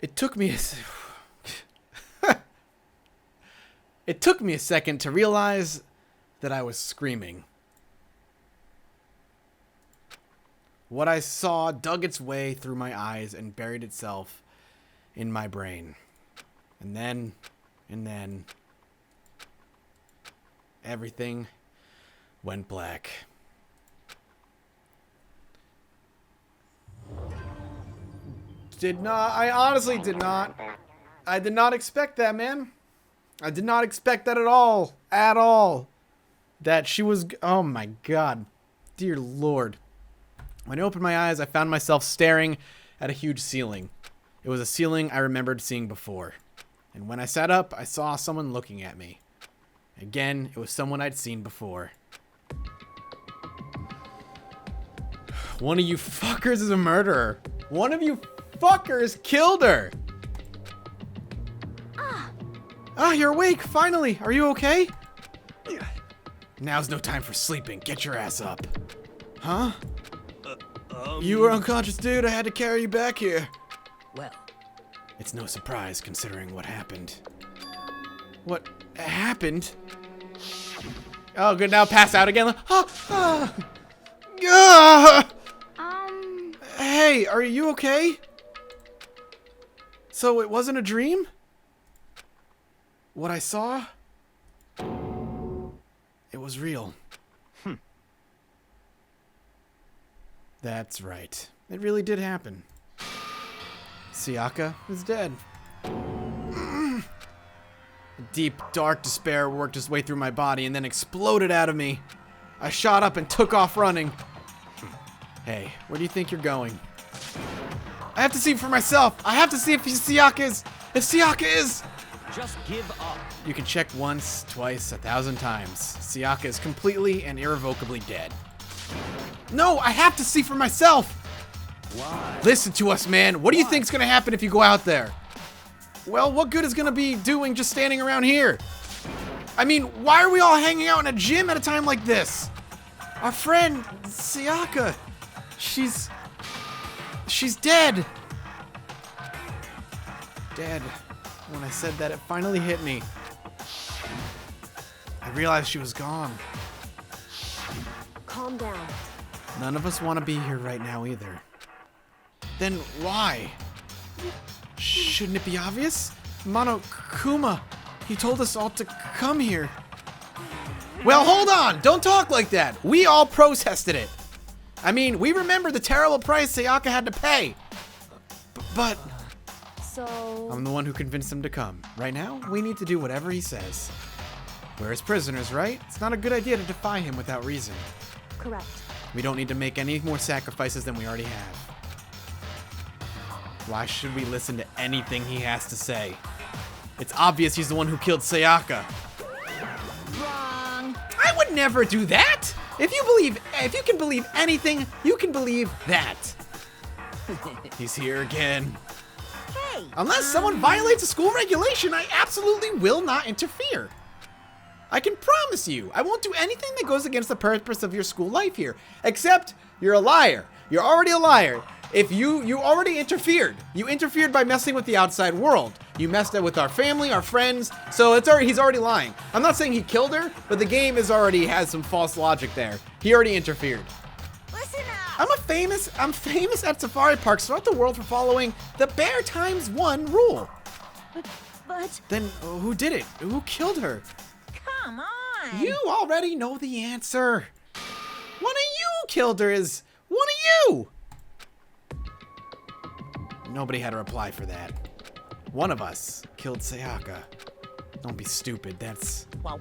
It took me It took me a second to realize that I was screaming. What I saw dug its way through my eyes and buried itself in my brain. And then, everything went black. I honestly did not. I did not expect that, man. I did not expect that at all. At all. That she was, oh my God. Dear Lord. When I opened my eyes, I found myself staring at a huge ceiling. It was a ceiling I remembered seeing before. And when I sat up, I saw someone looking at me. Again, it was someone I'd seen before. One of you fuckers is a murderer. One of you fuckers killed her. Ah, you're awake, finally. Are you okay? Now's no time for sleeping. Get your ass up. Huh? You were unconscious, dude. I had to carry you back here. Well, it's no surprise considering what happened. What happened? Oh, good. Now pass out again. Hey, are you okay? So it wasn't a dream? What I saw? It was real. That's right. It really did happen. Sayaka is dead. A deep, dark despair worked its way through my body and then exploded out of me. I shot up and took off running. Hey, where do you think you're going? I have to see for myself. I have to see if Sayaka is. If Sayaka is. Just give up. You can check once, twice, 1,000 times. Sayaka is completely and irrevocably dead. No, I have to see for myself. Why? Listen to us, man. What do you think's gonna happen if you go out there? Well, what good is gonna be doing just standing around here? I mean, why are we all hanging out in a gym at a time like this? Our friend, Sayaka, she's dead. Dead. When I said that, it finally hit me. I realized she was gone. Calm down. None of us want to be here right now either. Then why? Shouldn't it be obvious? Monokuma, he told us all to come here. Well, hold on. Don't talk like that. We all protested it. I mean, we remember the terrible price Sayaka had to pay. But So... I'm the one who convinced him to come. Right now, we need to do whatever he says. We're his prisoners, right? It's not a good idea to defy him without reason. Correct. We don't need to make any more sacrifices than we already have. Why should we listen to anything he has to say? It's obvious he's the one who killed Sayaka. Wrong. I would never do that! If you can believe anything, you can believe that. He's here again. Hey. Unless someone violates a school regulation, I absolutely will not interfere. I can promise you, I won't do anything that goes against the purpose of your school life here. Except, you're a liar. You're already a liar. If you already interfered. You interfered by messing with the outside world. You messed up with our family, our friends, so he's already lying. I'm not saying he killed her, but the game has some false logic there. He already interfered. Listen up. I'm famous at safari parks throughout the world for following the bear times one rule. But Then who did it? Who killed her? come on. You already know the answer. One of you killed her is one of you. Nobody had a reply for that. One of us killed Sayaka. Don't be stupid. That's... What?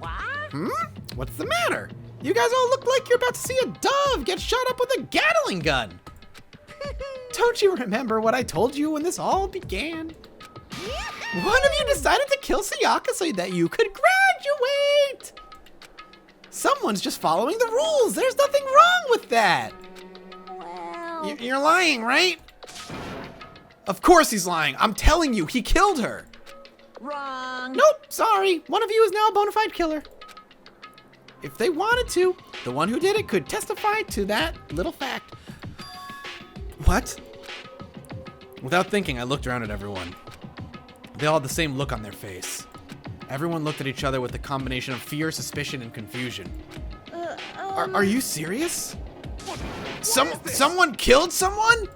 What's the matter? You guys all look like you're about to see a dove get shot up with a Gatling gun. Don't you remember what I told you when this all began? One of you decided to kill Sayaka so that you could graduate. Someone's just following the rules. There's nothing wrong with that. Well... You're lying, right? Of course he's lying. I'm telling you, he killed her. Wrong. Nope, sorry. One of you is now a bona fide killer. If they wanted to, the one who did it could testify to that little fact. What? Without thinking, I looked around at everyone. They all had the same look on their face. Everyone looked at each other with a combination of fear, suspicion, and confusion. Are you serious? Someone killed someone?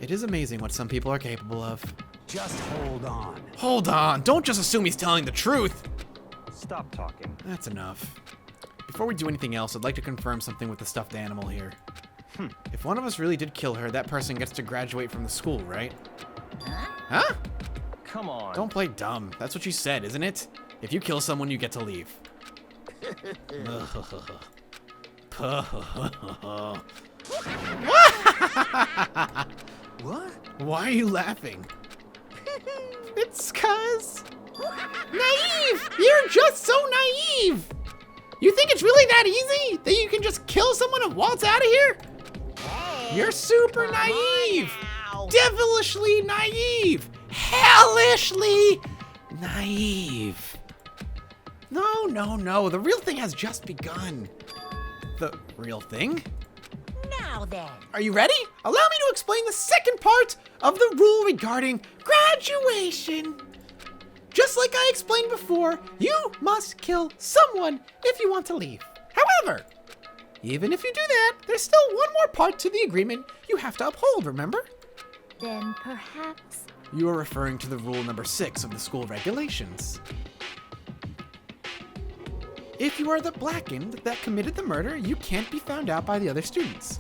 It is amazing what some people are capable of. Just hold on. Hold on. Don't just assume he's telling the truth. Stop talking. That's enough. Before we do anything else, I'd like to confirm something with the stuffed animal here. If one of us really did kill her, that person gets to graduate from the school, right? Huh? Come on. Don't play dumb. That's what you said, isn't it? If you kill someone, you get to leave. What? Why are you laughing? It's 'cause... Naive! You're just so naive! You think it's really that easy? That you can just kill someone and waltz out of here? You're super naive! Devilishly naive! Hellishly naive! No, no, no. The real thing has just begun. The real thing? Now then. Are you ready? Allow me to explain the second part of the rule regarding graduation. Just like I explained before, you must kill someone if you want to leave. However, even if you do that, there's still one more part to the agreement you have to uphold, remember? Then perhaps... You are referring to the rule number 6 of the school regulations. If you are the blackened that committed the murder, you can't be found out by the other students.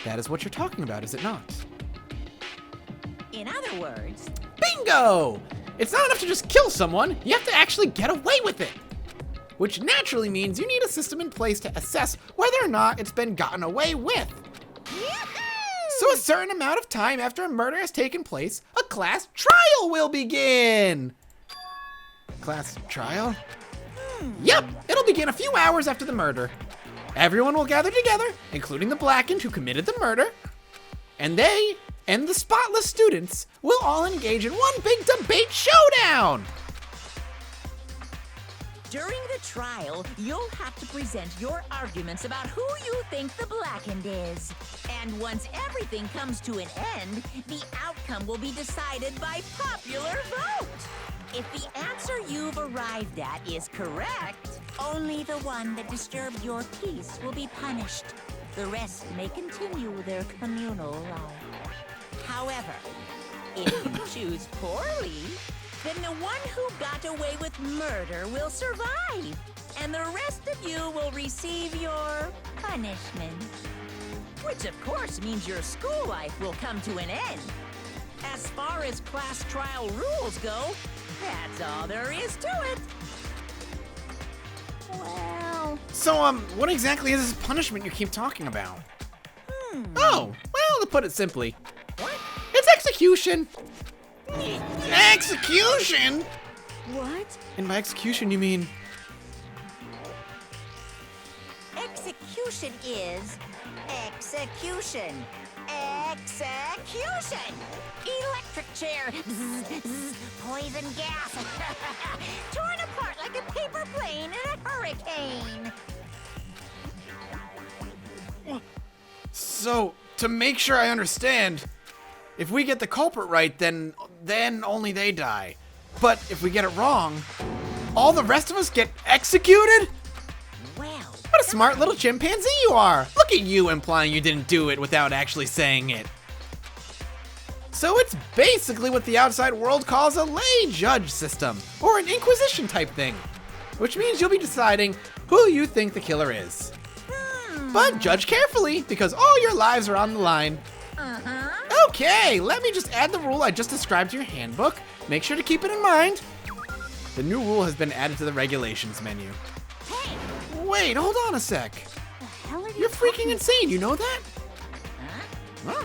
That is what you're talking about, is it not? In other words... Bingo! It's not enough to just kill someone, you have to actually get away with it. Which naturally means you need a system in place to assess whether or not it's been gotten away with. So a certain amount of time after a murder has taken place, a class trial will begin. Class trial? Yep, it'll begin a few hours after the murder. Everyone will gather together, including the blackened who committed the murder, and they and the spotless students will all engage in one big debate showdown. During the trial, you'll have to present your arguments about who you think the blackened is. And once everything comes to an end, the outcome will be decided by popular vote. If the answer you've arrived at is correct, only the one that disturbed your peace will be punished. The rest may continue their communal life. However, if you choose poorly, then the one who got away with murder will survive, and the rest of you will receive your punishment. Which of course means your school life will come to an end. As far as class trial rules go, that's all there is to it. Well... So, what exactly is this punishment you keep talking about? Oh, well, to put it simply, it's execution. Execution? What? And by execution, you mean... Execution is execution. Execution! Electric chair. Bzz, bzz, poison gas. Torn apart like a paper plane in a hurricane. So, to make sure I understand, if we get the culprit right, then only they die. But if we get it wrong, all the rest of us get executed? Well, What a smart little chimpanzee you are! Look at you implying you didn't do it without actually saying it. So it's basically what the outside world calls a lay judge system, or an inquisition type thing. Which means you'll be deciding who you think the killer is. But judge carefully, because all your lives are on the line. Okay, let me just add the rule I just described to your handbook. Make sure to keep it in mind. The new rule has been added to the regulations menu. hey, Wait, hold on a sec. the hell are you You're freaking talking insane, you know that? Huh?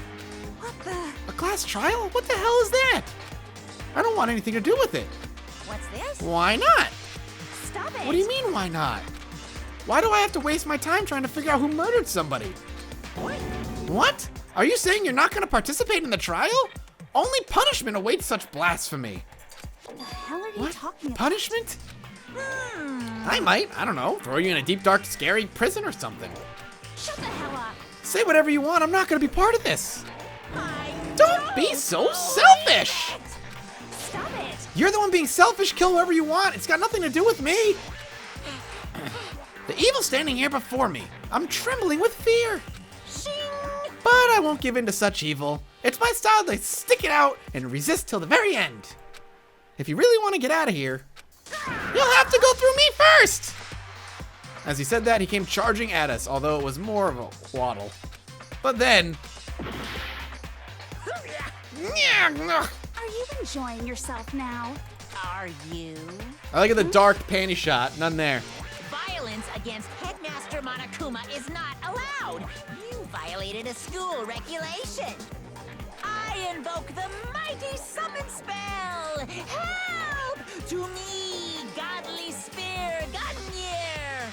What the? A class trial? What the hell is that? I don't want anything to do with it. What's this? Why not? Stop it. What do you mean, why not? Why do I have to waste my time trying to figure out who murdered somebody? What? Are you saying you're not going to participate in the trial? Only punishment awaits such blasphemy. What the hell are you What? talking about? Punishment? I might, I don't know, throw you in a deep, dark, scary prison or something. Shut the hell up. Say whatever you want, I'm not going to be part of this. I Don't be so selfish! Stop it. You're the one being selfish. Kill whoever you want. It's got nothing to do with me. The evil standing here before me. I'm trembling with fear. Shing! But I won't give in to such evil. It's my style to stick it out and resist till the very end. If you really want to get out of here, you'll have to go through me first. As he said that, he came charging at us, although it was more of a waddle. But then... Are you enjoying yourself now? Are you? I like the dark panty shot. None there. Violence against Headmaster Monokuma is not allowed. You violated a school regulation. I invoke the mighty summon spell. Help! To me, godly spear, Gunyear!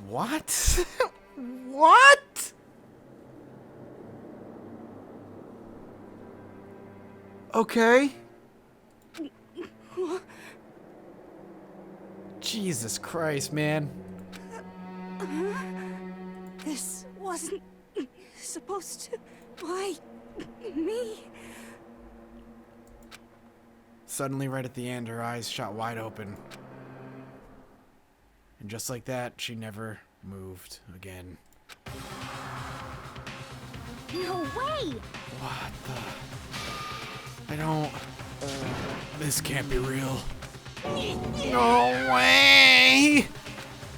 What? What? Okay. Jesus Christ, man. This wasn't supposed to. Why me? Suddenly, right at the end, her eyes shot wide open. And just like that, she never moved again. No way! What the? I don't... This can't be real. No way!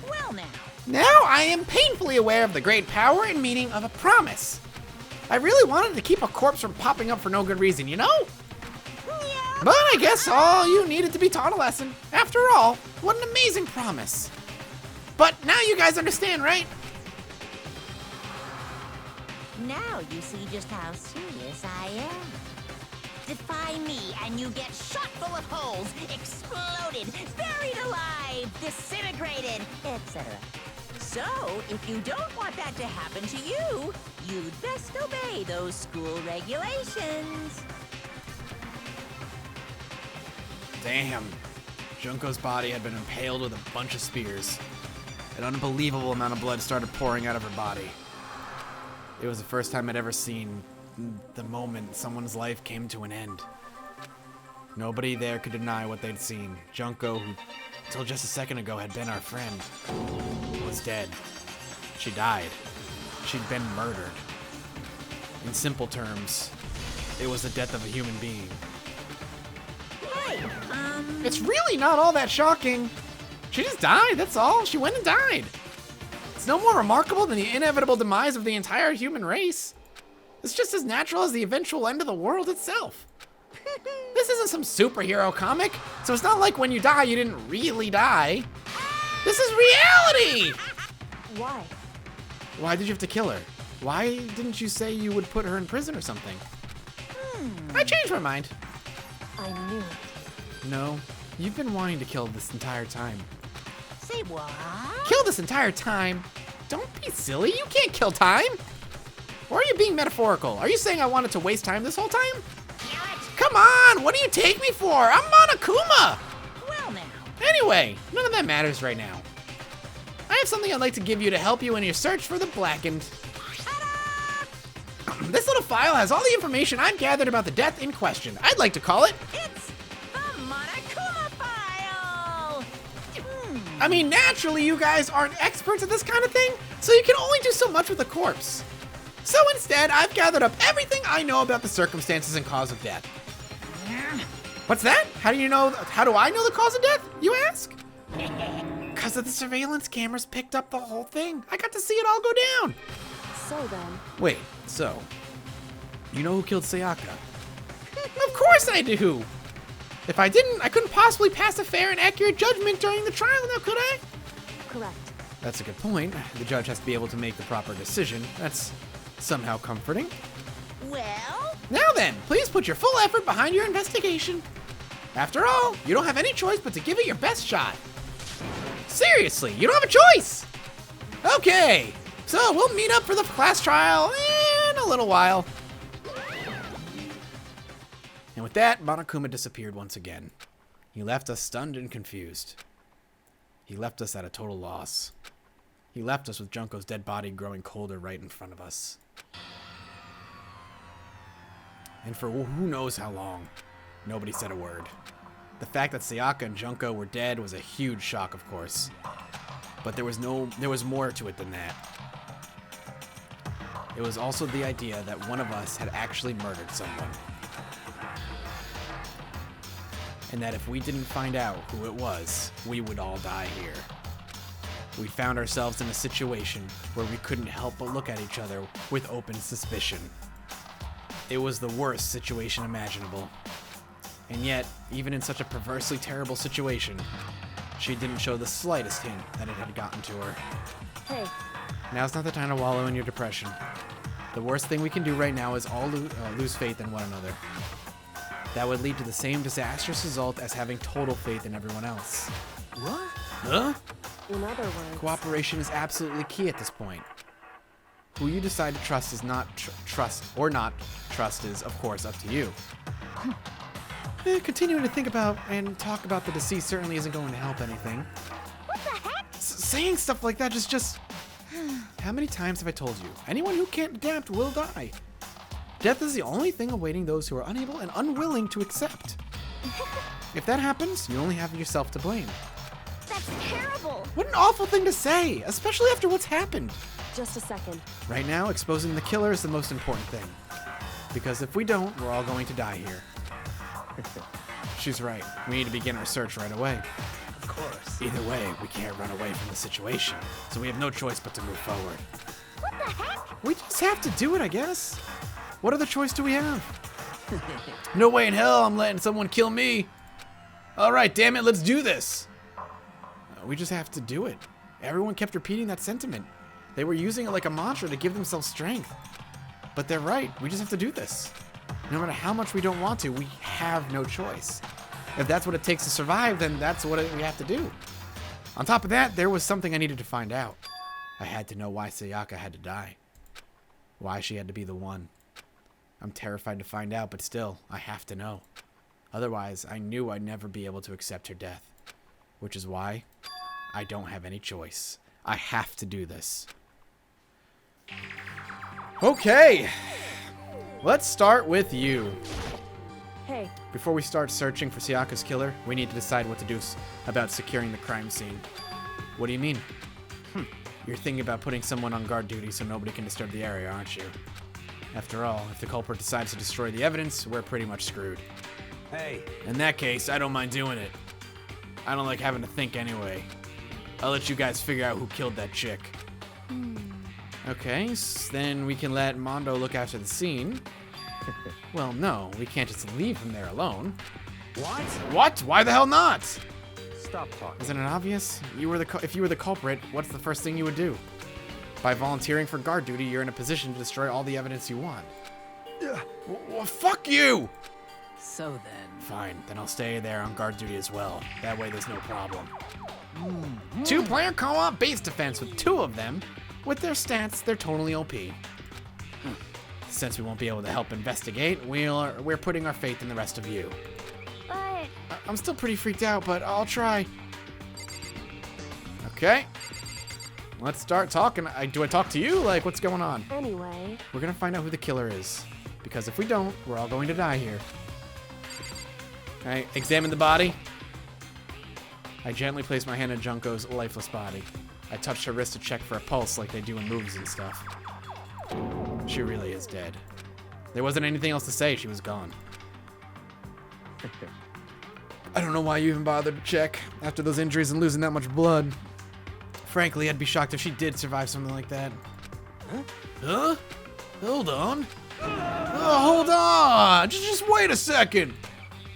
Well now. Now I am painfully aware of the great power and meaning of a promise. I really wanted to keep a corpse from popping up for no good reason, you know? Yeah. But I guess all you needed to be taught a lesson. After all, what an amazing promise. But now you guys understand, right? Now you see just how serious I am. Defy me and you get shot full of holes, exploded, buried alive, disintegrated, etc. So, if you don't want that to happen to you, you'd best obey those school regulations. Damn. Junko's body had been impaled with a bunch of spears. An unbelievable amount of blood started pouring out of her body. It was the first time I'd ever seen the moment someone's life came to an end. Nobody there could deny what they'd seen. Junko, who until just a second ago had been our friend, was dead. She died. She'd been murdered. In simple terms, it was the death of a human being. Hey, It's really not all that shocking. She just died, that's all. She went and died. It's no more remarkable than the inevitable demise of the entire human race. It's just as natural as the eventual end of the world itself. This isn't some superhero comic, so it's not like when you die, you didn't really die. This is reality! Why? Why did you have to kill her? Why didn't you say you would put her in prison or something? I changed my mind. I knew it. No, you've been wanting to kill this entire time. say what? Kill this entire time? Don't be silly, you can't kill time! Or are you being metaphorical? Are you saying I wanted to waste time this whole time? Come on, what do you take me for? I'm Monokuma! Well now. Anyway, none of that matters right now. I have something I'd like to give you to help you in your search for the Blackened. This little file has all the information I've gathered about the death in question. I'd like to call it... It's the Monokuma file! I mean, naturally, you guys aren't experts at this kind of thing, so you can only do so much with a corpse. So instead, I've gathered up everything I know about the circumstances and cause of death. What's that? How do I know the cause of death, you ask? Because of the surveillance cameras picked up the whole thing. I got to see it all go down. So then, Wait, so, you know who killed Sayaka? Of course I do! If I didn't, I couldn't possibly pass a fair and accurate judgment during the trial now, could I? correct. That's a good point. The judge has to be able to make the proper decision. That's somehow comforting. Well, Now then, please put your full effort behind your investigation. After all, you don't have any choice but to give it your best shot. Seriously, you don't have a choice! Okay, so we'll meet up for the class trial in a little while. And with that, Monokuma disappeared once again. He left us stunned and confused. He left us at a total loss. He left us with Junko's dead body growing colder right in front of us. And for who knows how long, nobody said a word. The fact that Sayaka and Junko were dead was a huge shock, of course. But there was more to it than that. It was also the idea that one of us had actually murdered someone. And that if we didn't find out who it was, we would all die here. We found ourselves in a situation where we couldn't help but look at each other with open suspicion. It was the worst situation imaginable. And yet, even in such a perversely terrible situation, she didn't show the slightest hint that it had gotten to her. Hey, Now's not the time to wallow in your depression. The worst thing we can do right now is all lose faith in one another. That would lead to the same disastrous result as having total faith in everyone else. What? Huh? in other words... Cooperation is absolutely key at this point. Who you decide to trust is not trust, or not trust is, of course, up to you. Continuing to think about and talk about the deceased certainly isn't going to help anything. What the heck? Saying stuff like that just... How many times have I told you? Anyone who can't adapt will die. Death is the only thing awaiting those who are unable and unwilling to accept. If that happens, you only have yourself to blame. That's terrible. What an awful thing to say, especially after what's happened. Just a second. Right now, exposing the killer is the most important thing. Because if we don't, we're all going to die here. She's right. We need to begin our search right away. Of course. Either way, we can't run away from the situation, so we have no choice but to move forward. What the heck? We just have to do it, I guess. What other choice do we have? No way in hell I'm letting someone kill me. All right, damn it, let's do this. We just have to do it. Everyone kept repeating that sentiment. They were using it like a mantra to give themselves strength. But they're right. We just have to do this. No matter how much we don't want to, we have no choice. If that's what it takes to survive, then that's what we have to do. On top of that, there was something I needed to find out. I had to know why Sayaka had to die. Why she had to be the one. I'm terrified to find out, but still, I have to know. Otherwise, I knew I'd never be able to accept her death. Which is why I don't have any choice. I have to do this. Okay. Let's start with you. Hey, Before we start searching for Sayaka's killer, we need to decide what to do about securing the crime scene. What do you mean? You're thinking about putting someone on guard duty so nobody can disturb the area, aren't you? After all, if the culprit decides to destroy the evidence, we're pretty much screwed. Hey, In that case, I don't mind doing it. I don't like having to think anyway. I'll let you guys figure out who killed that chick. Okay, then we can let Mondo look after the scene. Well, no, we can't just leave him there alone. what? What? Why the hell not? Stop talking. Isn't it obvious? If you were the culprit, what's the first thing you would do? By volunteering for guard duty, you're in a position to destroy all the evidence you want. Well, fuck you! So then... Fine, then I'll stay there on guard duty as well. That way there's no problem. Two-player co-op base defense with two of them. With their stats, they're totally OP. Since we won't be able to help investigate, we're putting our faith in the rest of you. But I'm still pretty freaked out, but I'll try. Okay. Let's start talking. Do I talk to you? Like, what's going on? anyway, We're gonna find out who the killer is. Because if we don't, we're all going to die here. Alright, examine the body. I gently placed my hand on Junko's lifeless body. I touched her wrist to check for a pulse like they do in movies and stuff. She really is dead. There wasn't anything else to say, she was gone. I don't know why you even bothered to check after those injuries and losing that much blood. Frankly, I'd be shocked if she did survive something like that. Huh? Hold on. Oh, hold on! Just wait a second!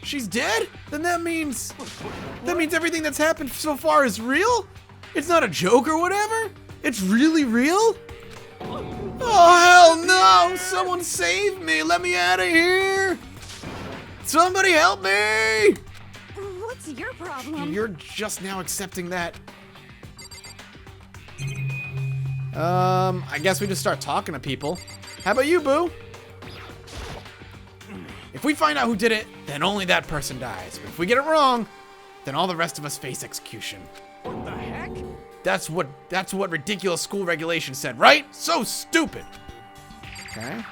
She's dead? Then that means everything that's happened so far is real? It's not a joke or whatever? It's really real? Oh, hell no! Someone save me! Let me out of here! Somebody help me! what's your problem? You're just now accepting that. I guess we just start talking to people. How about you, Boo? If we find out who did it, then only that person dies. But if we get it wrong, then all the rest of us face execution. What the heck? That's what ridiculous school regulation said, right? So stupid. Okay.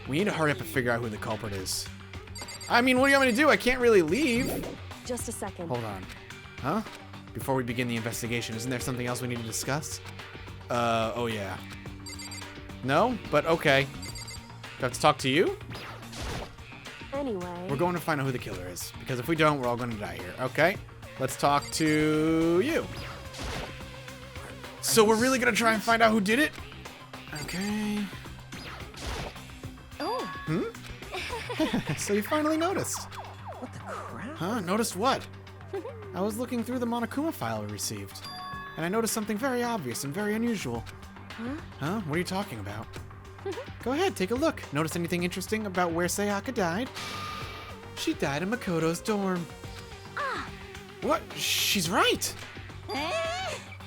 We need to hurry up and figure out who the culprit is. I mean, what do you want me to do? I can't really leave. Just a second. Hold on. Huh? Before we begin the investigation, isn't there something else we need to discuss? Oh yeah. No? But okay. Do I have to talk to you? Anyway. We're going to find out who the killer is. Because if we don't, we're all going to die here. Okay? Let's talk to you. So we're really going to try and find out who did it? Okay. Oh, So you finally noticed. What the crap? Huh? Noticed what? I was looking through the Monokuma file we received. And I noticed something very obvious and very unusual. Huh? What are you talking about? Go ahead, take a look. Notice anything interesting about where Sayaka died? She died in Makoto's dorm. What? She's right.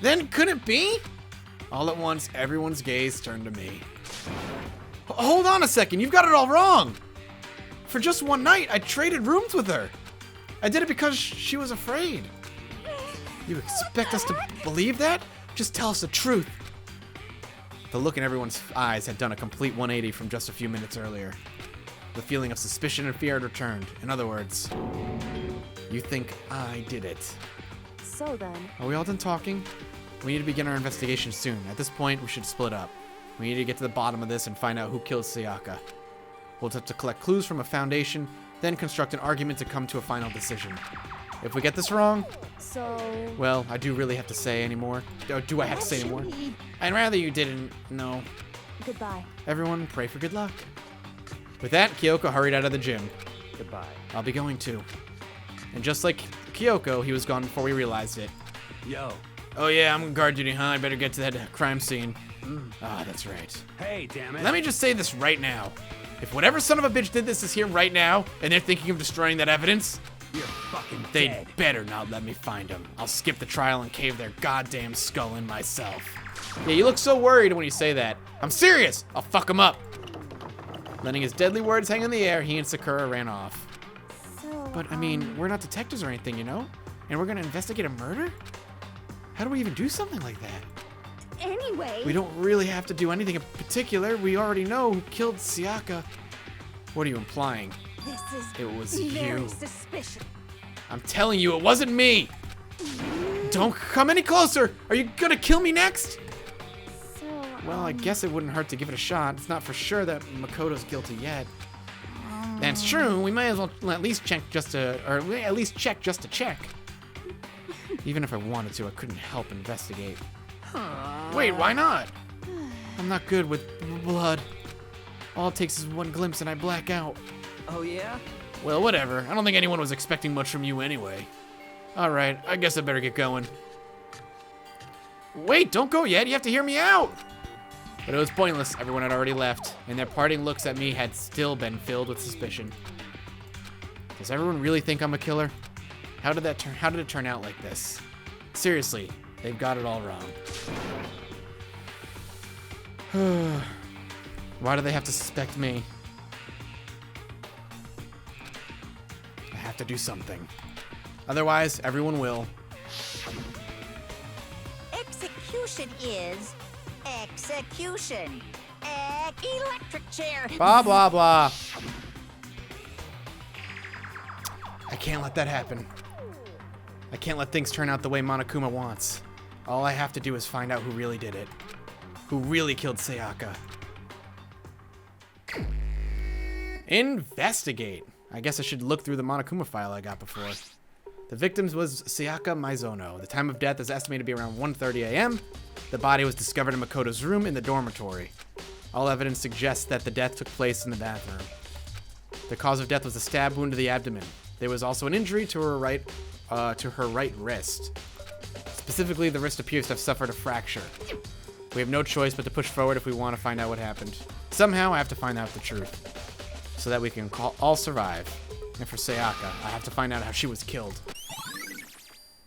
Then couldn't it be? All at once, everyone's gaze turned to me. Hold on a second, you've got it all wrong. For just one night, I traded rooms with her. I did it because she was afraid. You expect us to believe that? Just tell us the truth. The look in everyone's eyes had done a complete 180 from just a few minutes earlier. The feeling of suspicion and fear had returned. In other words, you think I did it. So then. Are we all done talking? We need to begin our investigation soon. At this point, we should split up. We need to get to the bottom of this and find out who killed Sayaka. We'll have to collect clues from a foundation, then construct an argument to come to a final decision. If we get this wrong, So. well, I do really have to say anymore. Do I have to say anymore? I'd rather you didn't. No. Goodbye. Everyone, pray for good luck. With that, Kyoko hurried out of the gym. Goodbye. I'll be going too. And just like Kyoko, he was gone before we realized it. Yo. Oh yeah, I'm on guard duty, huh? I better get to that crime scene. Ah, that's right. Hey, damn it. Let me just say this right now. If whatever son of a bitch did this is here right now, and they're thinking of destroying that evidence, You're fucking they dead. better not let me find him. I'll skip the trial and cave their goddamn skull in myself. Yeah, you look so worried when you say that. I'm serious. I'll fuck him up. Letting his deadly words hang in the air, he and Sakura ran off. So. But, I mean, we're not detectives or anything, you know? And we're gonna investigate a murder? How do we even do something like that? anyway. We don't really have to do anything in particular. We already know who killed Sayaka. What are you implying? This is It was very you. suspicious. I'm telling you, it wasn't me! Don't come any closer! Are you gonna kill me next? So. Well, I guess it wouldn't hurt to give it a shot. It's not for sure that Makoto's guilty yet. That's true. We might as well at least check just to, or at least check just to check. Even if I wanted to, I couldn't help investigate. Wait, why not? I'm not good with blood. All it takes is one glimpse and I black out. Oh, yeah? Well, whatever. I don't think anyone was expecting much from you anyway. Alright, I guess I better get going. Wait, don't go yet. You have to hear me out. But it was pointless. Everyone had already left, and their parting looks at me had still been filled with suspicion. Does everyone really think I'm a killer? How did it turn out like this? Seriously, they've got it all wrong. Why do they have to suspect me? I have to do something. Otherwise, everyone will. Execution is execution. Electric chair. Blah, blah, blah. I can't let that happen. I can't let things turn out the way Monokuma wants. All I have to do is find out who really did it. Who really killed Sayaka. Investigate. I guess I should look through the Monokuma file I got before. The victim was Sayaka Maizono. The time of death is estimated to be around 1:30 a.m. The body was discovered in Makoto's room in the dormitory. All evidence suggests that the death took place in the bathroom. The cause of death was a stab wound to the abdomen. There was also an injury to her right wrist. Specifically, the wrist appears to have suffered a fracture. We have no choice but to push forward if we want to find out what happened. Somehow, I have to find out the truth, so that we can all survive. And for Sayaka, I have to find out how she was killed.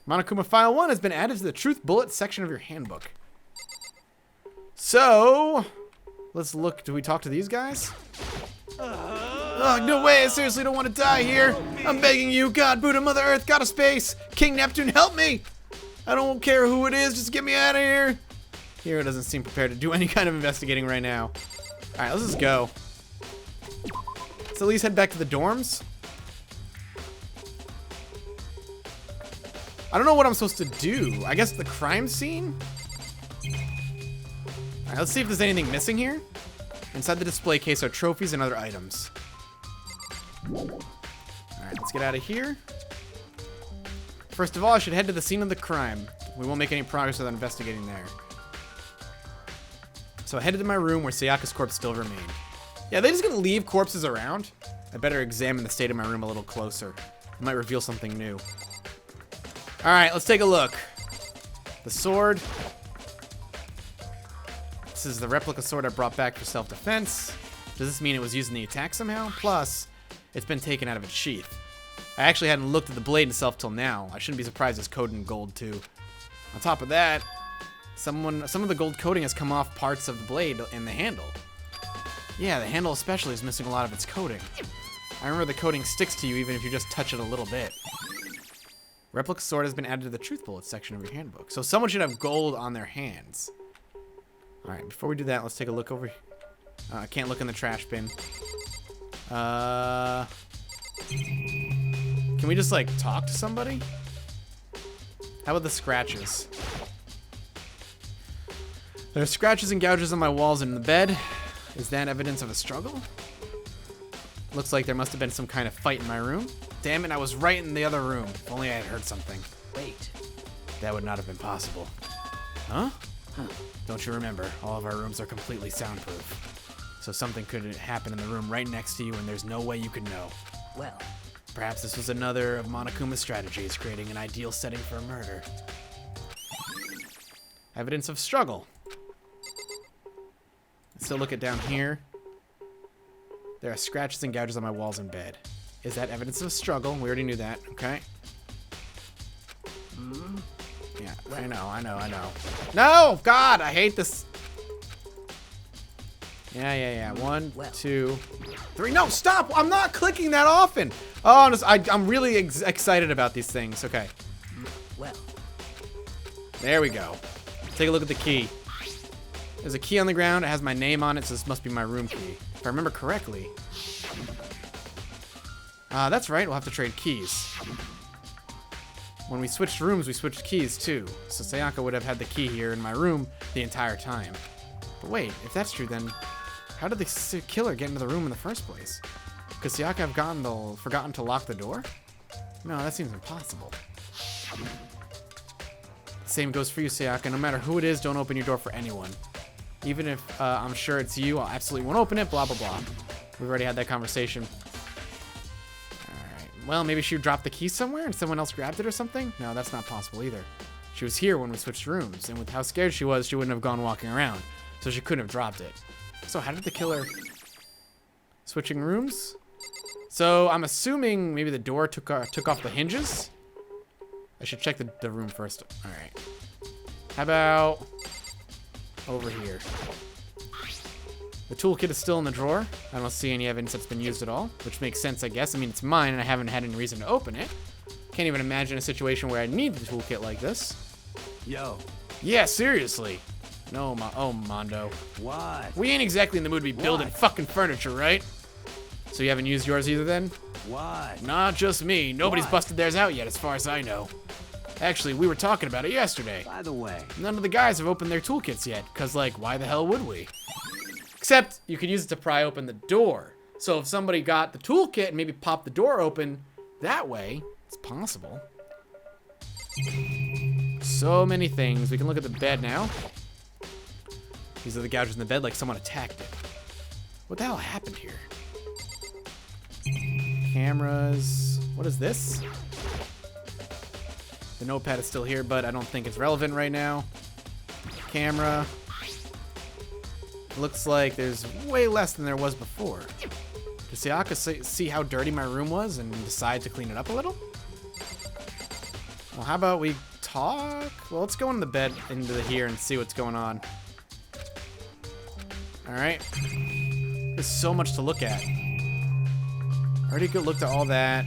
Monokuma File 1 has been added to the Truth Bullet section of your handbook. So, Let's look. Do we talk to these guys? Oh, no way. I seriously don't want to die here. I'm begging you. God, Buddha, Mother Earth, God of Space, King Neptune, help me. I don't care who it is. Just get me out of here. Hero doesn't seem prepared to do any kind of investigating right now. All right, let's just go. Let's at least head back to the dorms. I don't know what I'm supposed to do. I guess the crime scene? All right, let's see if there's anything missing here. Inside the display case are trophies and other items. All right, let's get out of here. First of all, I should head to the scene of the crime. We won't make any progress without investigating there. So I headed to my room where Sayaka's corpse still remained. Yeah, they're just gonna leave corpses around. I better examine the state of my room a little closer. It might reveal something new. All right, let's take a look. The sword. This is the replica sword I brought back for self-defense. Does this mean it was used in the attack somehow? Plus, it's been taken out of its sheath. I actually hadn't looked at the blade itself till now. I shouldn't be surprised it's coated in gold too. On top of that, some of the gold coating has come off parts of the blade and the handle. Yeah, the handle especially is missing a lot of its coating. I remember the coating sticks to you even if you just touch it a little bit. Replica sword has been added to the truth bullets section of your handbook. So someone should have gold on their hands. All right, before we do that, let's take a look over here. I can't look in the trash bin. Can we just like talk to somebody? How about the scratches? There are scratches and gouges on my walls and in the bed. Is that evidence of a struggle? Looks like there must have been some kind of fight in my room. Damn it, I was right in the other room. If only I had heard something. Wait. That would not have been possible. Huh? Don't you remember, all of our rooms are completely soundproof. So something could happen in the room right next to you and there's no way you could know. Well, Perhaps this was another of Monokuma's strategies, creating an ideal setting for a murder. Evidence of struggle. Let's still look at down here. There are scratches and gouges on my walls and bed. Is that evidence of a struggle? We already knew that. Okay. Yeah, I know. No! God, I hate this. Yeah. 1, 2, 3. No, stop! I'm not clicking that often. Oh, I'm really excited about these things. Okay. well, There we go. Take a look at the key. There's a key on the ground. It has my name on it, so this must be my room key. If I remember correctly. That's right. We'll have to trade keys. When we switched rooms, we switched keys too. So Sayaka would have had the key here in my room the entire time. But wait, if that's true, then how did the killer get into the room in the first place? Could Sayaka have forgotten to lock the door? No, that seems impossible. Same goes for you, Sayaka. No matter who it is, don't open your door for anyone. Even if I'm sure it's you, I absolutely won't open it, blah, blah, blah. We've already had that conversation. Alright, well, maybe she dropped the key somewhere and someone else grabbed it or something? No, that's not possible either. She was here when we switched rooms, and with how scared she was, she wouldn't have gone walking around, so she couldn't have dropped it. So how did the killer... Switching rooms? So I'm assuming maybe the door took off the hinges? I should check the room first. Alright. How about... over here? The toolkit is still in the drawer. I don't see any evidence that's been used at all, which makes sense, I guess. I mean, it's mine, and I haven't had any reason to open it. Can't even imagine a situation where I need the toolkit like this. Yo, Yeah, seriously. No, oh, Mondo. what? We ain't exactly in the mood to be building fucking furniture, right? So you haven't used yours either, then? What? Not just me. Nobody's What? busted theirs out yet, as far as I know. Actually, we were talking about it yesterday. By the way, None of the guys have opened their toolkits yet, because, like, why the hell would we? Except, you could use it to pry open the door. So if somebody got the toolkit and maybe popped the door open that way, it's possible. So many things. We can look at the bed now. These are the gouges in the bed, like someone attacked it. What the hell happened here? Cameras. What is this? The notepad is still here, but I don't think it's relevant right now. Camera. Looks like there's way less than there was before. Did Sayaka see how dirty my room was and decide to clean it up a little? Well, how about we talk? Well, let's go in the bed into here and see what's going on. All right. There's so much to look at. Already looked at all that.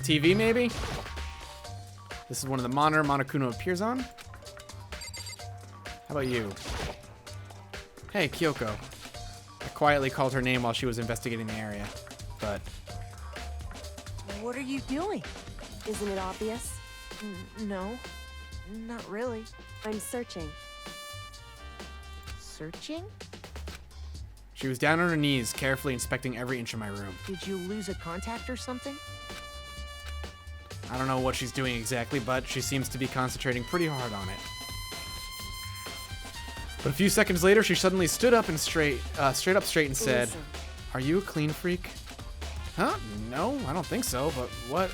TV, maybe? This is one of the monitor Monokuma appears on. How about you? Hey, Kyoko. I quietly called her name while she was investigating the area, but... What are you doing? Isn't it obvious? No, not really. I'm searching. Searching? She was down on her knees, carefully inspecting every inch of my room. Did you lose a contact or something? I don't know what she's doing exactly, but she seems to be concentrating pretty hard on it. But a few seconds later, she suddenly stood up and straight and said, Listen. "Are you a clean freak?" Huh? No, I don't think so, but what?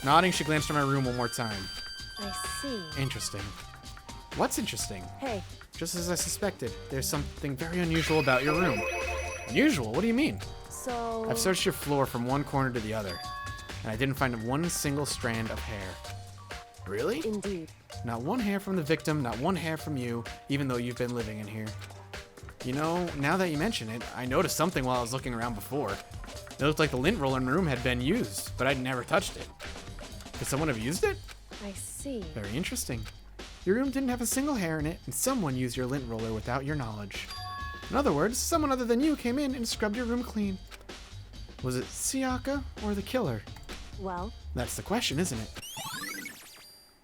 Nodding, she glanced at my room one more time. I see. Interesting. What's interesting? Hey, Just as I suspected, there's something very unusual about your room. Unusual? What do you mean? so... I've searched your floor from one corner to the other, and I didn't find one single strand of hair. Really? Indeed. Not one hair from the victim, not one hair from you, even though you've been living in here. You know, now that you mention it, I noticed something while I was looking around before. It looked like the lint roller in the room had been used, but I'd never touched it. Could someone have used it? I see. Very interesting. Your room didn't have a single hair in it, and someone used your lint roller without your knowledge. In other words, someone other than you came in and scrubbed your room clean. Was it Siaka or the killer? Well, That's the question, isn't it?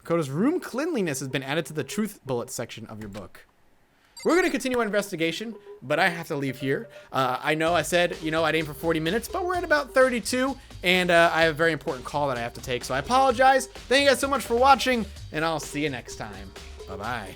Kota's room cleanliness has been added to the truth bullet section of your book. We're going to continue our investigation, but I have to leave here. I know I said, I'd aim for 40 minutes, but we're at about 32, and I have a very important call that I have to take, so I apologize. Thank you guys so much for watching, and I'll see you next time. Bye-bye.